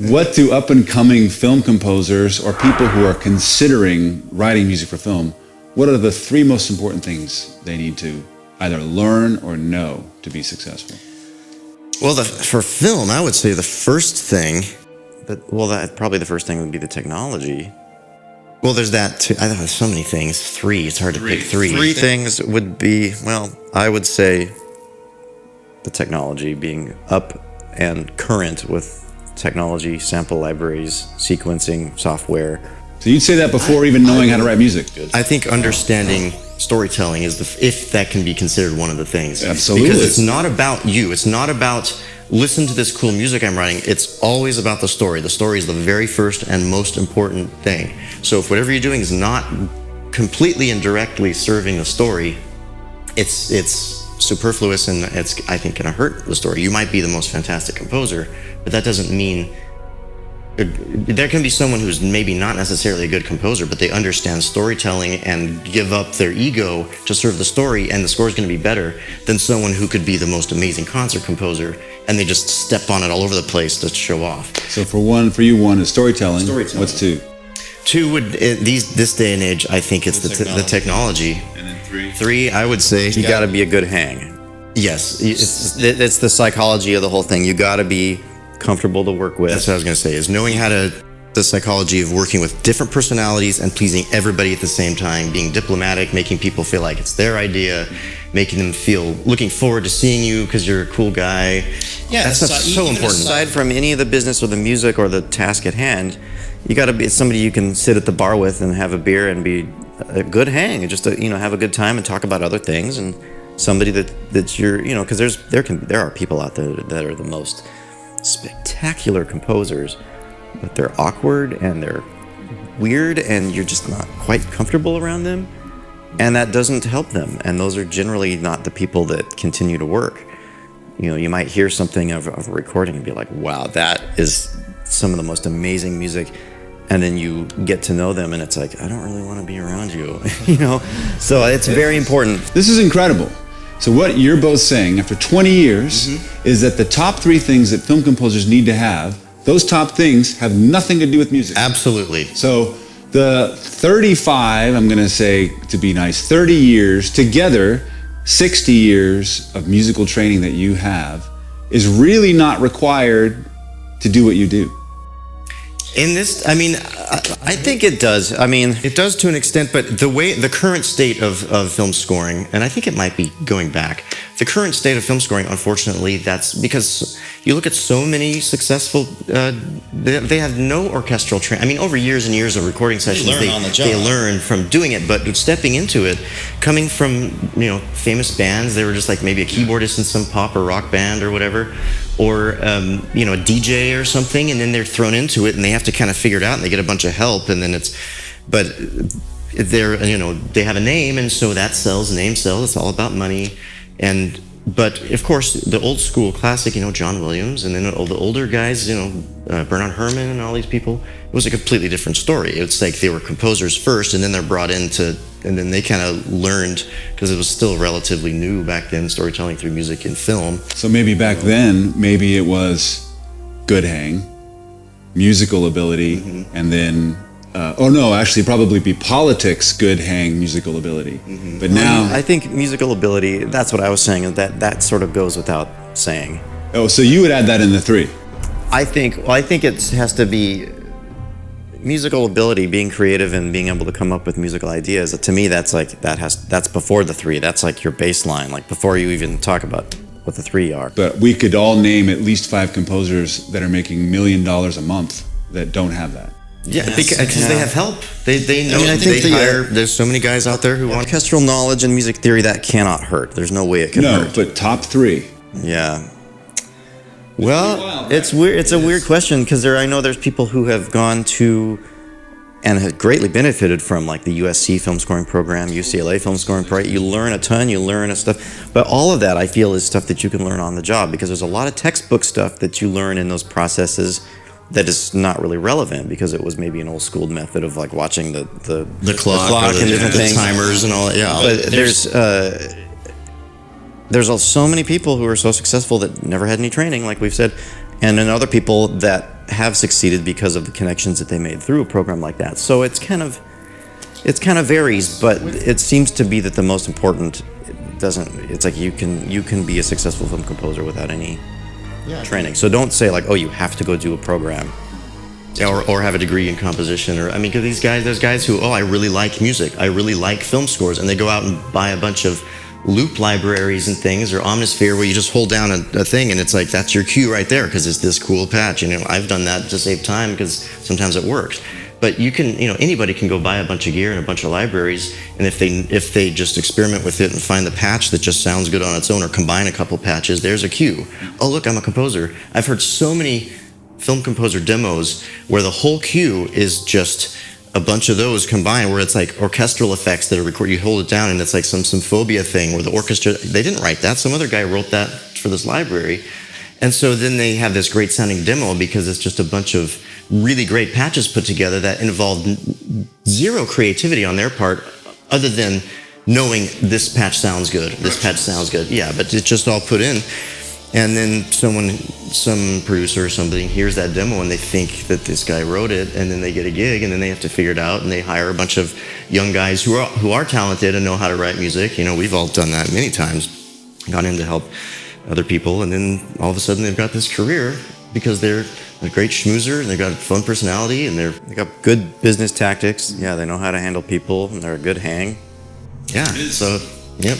what do up-and-coming film composers or people who are considering writing music for film, what are the three most important things they need to either learn or know to be successful? Well, for film, I would say the first thing, probably the first thing would be the technology. Well, there's that too. I thought there's so many things. It's hard to pick three. Three things would be, I would say the technology, being up and current with technology, sample libraries, sequencing, software. So you'd say that before even knowing how to write music? I think understanding storytelling is if that can be considered one of the things. Absolutely. Because it's not about you. It's not about listen to this cool music I'm writing. It's always about the story. The story is the very first and most important thing. So if whatever you're doing is not completely and directly serving the story, it's superfluous, and it's, I think, going to hurt the story. You might be the most fantastic composer, but that doesn't mean... There can be someone who's maybe not necessarily a good composer, but they understand storytelling and give up their ego to serve the story, and the score is going to be better than someone who could be the most amazing concert composer, and they just step on it all over the place to show off. So for you, one is storytelling. What's two? Two would, this day and age, I think it's the technology. And then three? Three, I would say You got to be a good hang. yes. It's the psychology of the whole thing. You got to be comfortable to work with. That's what I was going to say, is knowing how to, the psychology of working with different personalities and pleasing everybody at the same time, being diplomatic, making people feel like it's their idea, making them feel, looking forward to seeing you because you're a cool guy. Yeah, that's so important. Aside from any of the business or the music or the task at hand, you got to be somebody you can sit at the bar with and have a beer and be a good hang, and just have a good time and talk about other things, and somebody that you're, because there are people out there that are the most spectacular composers, but they're awkward and they're weird and you're just not quite comfortable around them, and that doesn't help them, and those are generally not the people that continue to work. You might hear something of a recording and be like, wow, that is some of the most amazing music, and then you get to know them and it's like, I don't really want to be around you. So it's very important. This is incredible. So what you're both saying after 20 years is that the top three things that film composers need to have, those top things have nothing to do with music. Absolutely. So the 35, I'm going to say, to be nice, 30 years together, 60 years of musical training that you have is really not required to do what you do. In this, I think it does. It does to an extent, but the current state of film scoring, and I think it might be going back, the current state of film scoring, unfortunately, that's because you look at so many successful, they have no orchestral training. Over years and years of recording sessions, they learn from doing it, but stepping into it, coming from, famous bands, they were just like maybe a keyboardist in some pop or rock band or whatever, or a DJ or something, and then they're thrown into it and they have to kind of figure it out, and they get a bunch of help, and then they have a name, and so that sells, name sells, it's all about money. But of course the old school classic, John Williams, and then the older guys, Bernard Herrmann and all these people, it was a completely different story. It's like they were composers first, and then they're brought into, and then they kind of learned, because it was still relatively new back then, storytelling through music and film. So maybe back then, maybe it was good hang, musical ability, and then, probably be politics, good hang, musical ability. But now... I think musical ability, that's what I was saying, that sort of goes without saying. Oh, so you would add that in the three? I think it has to be musical ability, being creative and being able to come up with musical ideas. To me, that's before the three. That's like your baseline, like before you even talk about what the three are. But we could all name at least 5 composers that are making $1 million a month that don't have that. Yeah, because they have help. They know. There's so many guys out there who want orchestral knowledge and music theory that cannot hurt. There's no way it can hurt. No, but top 3. Yeah. Well, it's weird. It's a weird question, because I know there's people who have gone to and have greatly benefited from, like, the USC film scoring program, UCLA film scoring program. You learn a ton. You learn stuff, but all of that I feel is stuff that you can learn on the job, because there's a lot of textbook stuff that you learn in those processes that is not really relevant, because it was maybe an old school method of like watching the clock and different things, timers and all that. Yeah, but there's so many people who are so successful that never had any training, like we've said, and then other people that have succeeded because of the connections that they made through a program like that. So it's kind of varies, but it seems to be that the most important it's like you can be a successful film composer without any training. So don't say like, oh, you have to go do a program. Yeah, or have a degree in composition, or I mean, because there's guys who, I really like music, I really like film scores, and they go out and buy a bunch of loop libraries and things, or Omnisphere, where you just hold down a thing and it's like, that's your cue right there because it's this cool patch. I've done that to save time because sometimes it works. But you can, anybody can go buy a bunch of gear and a bunch of libraries, and if they just experiment with it and find the patch that just sounds good on its own, or combine a couple patches, there's a cue. Oh, look, I'm a composer. I've heard so many film composer demos where the whole cue is just a bunch of those combined, where it's like orchestral effects that are recorded. You hold it down and it's like some symphonia thing where the orchestra, they didn't write that. Some other guy wrote that for this library. And so then they have this great sounding demo because it's just a bunch of really great patches put together that involved zero creativity on their part, other than knowing this patch sounds good, this patch sounds good. Yeah, but it's just all put in. And then some producer or somebody hears that demo and they think that this guy wrote it, and then they get a gig, and then they have to figure it out, and they hire a bunch of young guys who are talented and know how to write music. We've all done that many times, gone in to help other people, and then all of a sudden they've got this career because they're a great schmoozer, and they've got a fun personality, and they got good business tactics. Yeah, they know how to handle people, and they're a good hang. Yeah, so, yep.